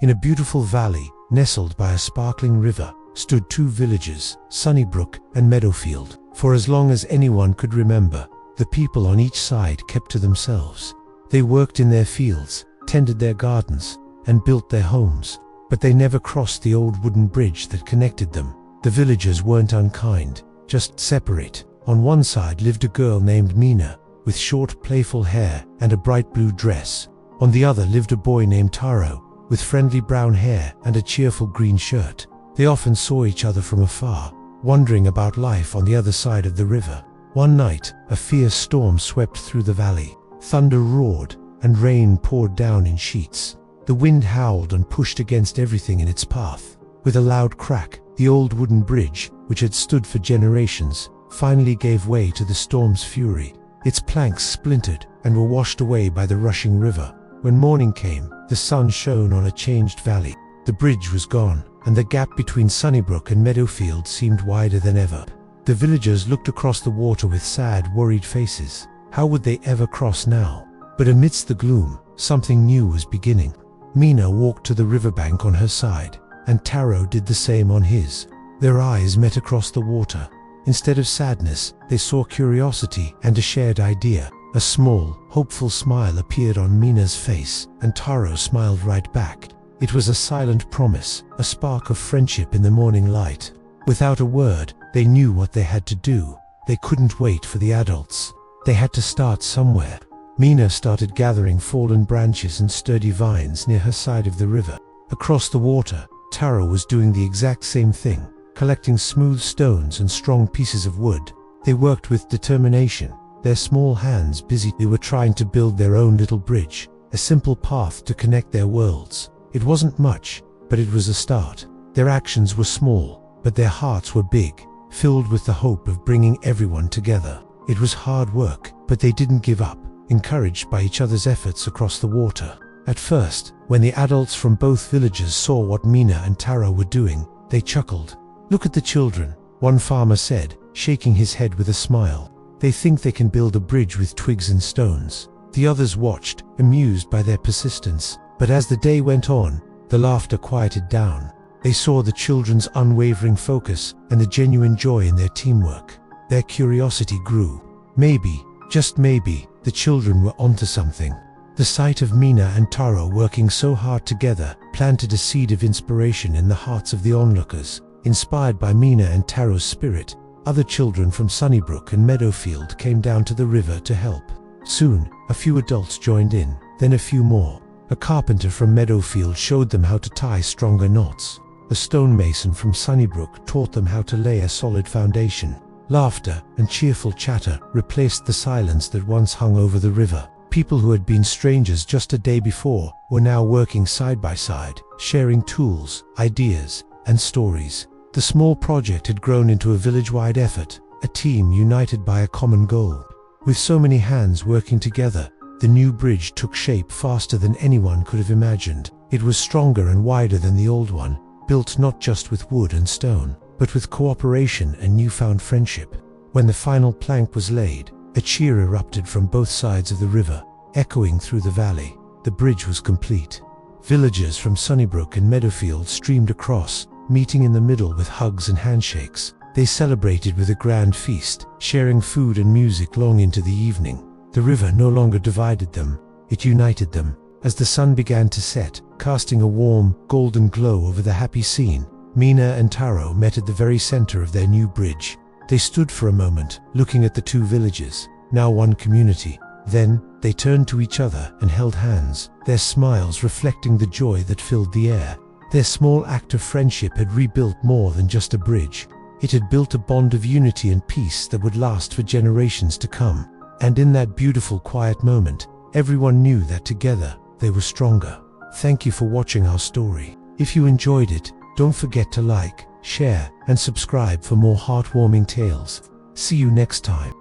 In a beautiful valley, nestled by a sparkling river, stood two villages, Sunnybrook and Meadowfield. For as long as anyone could remember, the people on each side kept to themselves. They worked in their fields, tended their gardens, and built their homes, but they never crossed the old wooden bridge that connected them. The villagers weren't unkind, just separate. On one side lived a girl named Mina, with short, playful hair and a bright blue dress. On the other lived a boy named Taro, with friendly brown hair and a cheerful green shirt. They often saw each other from afar, wondering about life on the other side of the river. One night, a fierce storm swept through the valley. Thunder roared, and rain poured down in sheets. The wind howled and pushed against everything in its path. With a loud crack, the old wooden bridge, which had stood for generations, finally gave way to the storm's fury. Its planks splintered and were washed away by the rushing river. When morning came, the sun shone on a changed valley. The bridge was gone, and the gap between Sunnybrook and Meadowfield seemed wider than ever. The villagers looked across the water with sad, worried faces. How would they ever cross now? But amidst the gloom, something new was beginning. Mina walked to the riverbank on her side, and Taro did the same on his. Their eyes met across the water. Instead of sadness, they saw curiosity and a shared idea. A small, hopeful smile appeared on Mina's face, and Taro smiled right back. It was a silent promise, a spark of friendship in the morning light. Without a word, they knew what they had to do. They couldn't wait for the adults. They had to start somewhere. Mina started gathering fallen branches and sturdy vines near her side of the river. Across the water, Taro was doing the exact same thing, collecting smooth stones and strong pieces of wood. They worked with determination, their small hands busy. They were trying to build their own little bridge, a simple path to connect their worlds. It wasn't much, but it was a start. Their actions were small, but their hearts were big, filled with the hope of bringing everyone together. It was hard work, but they didn't give up, encouraged by each other's efforts across the water. At first, when the adults from both villages saw what Mina and Taro were doing, they chuckled. "Look at the children," one farmer said, shaking his head with a smile. "They think they can build a bridge with twigs and stones." The others watched, amused by their persistence. But as the day went on, the laughter quieted down. They saw the children's unwavering focus and the genuine joy in their teamwork. Their curiosity grew. Maybe, just maybe, the children were onto something. The sight of Mina and Taro working so hard together planted a seed of inspiration in the hearts of the onlookers. Inspired by Mina and Taro's spirit, other children from Sunnybrook and Meadowfield came down to the river to help. Soon, a few adults joined in, then a few more. A carpenter from Meadowfield showed them how to tie stronger knots. A stonemason from Sunnybrook taught them how to lay a solid foundation. Laughter and cheerful chatter replaced the silence that once hung over the river. People who had been strangers just a day before were now working side by side, sharing tools, ideas, and stories. The small project had grown into a village-wide effort, a team united by a common goal. With so many hands working together, the new bridge took shape faster than anyone could have imagined. It was stronger and wider than the old one, built not just with wood and stone, but with cooperation and newfound friendship. When the final plank was laid, a cheer erupted from both sides of the river, echoing through the valley. The bridge was complete. Villagers from Sunnybrook and Meadowfield streamed across, meeting in the middle with hugs and handshakes. They celebrated with a grand feast, sharing food and music long into the evening. The river no longer divided them, it united them. As the sun began to set, casting a warm, golden glow over the happy scene, Mina and Taro met at the very center of their new bridge. They stood for a moment, looking at the two villages, now one community. Then, they turned to each other and held hands, their smiles reflecting the joy that filled the air. Their small act of friendship had rebuilt more than just a bridge. It had built a bond of unity and peace that would last for generations to come. And in that beautiful, quiet moment, everyone knew that together, they were stronger. Thank you for watching our story. If you enjoyed it, don't forget to like, share, and subscribe for more heartwarming tales. See you next time.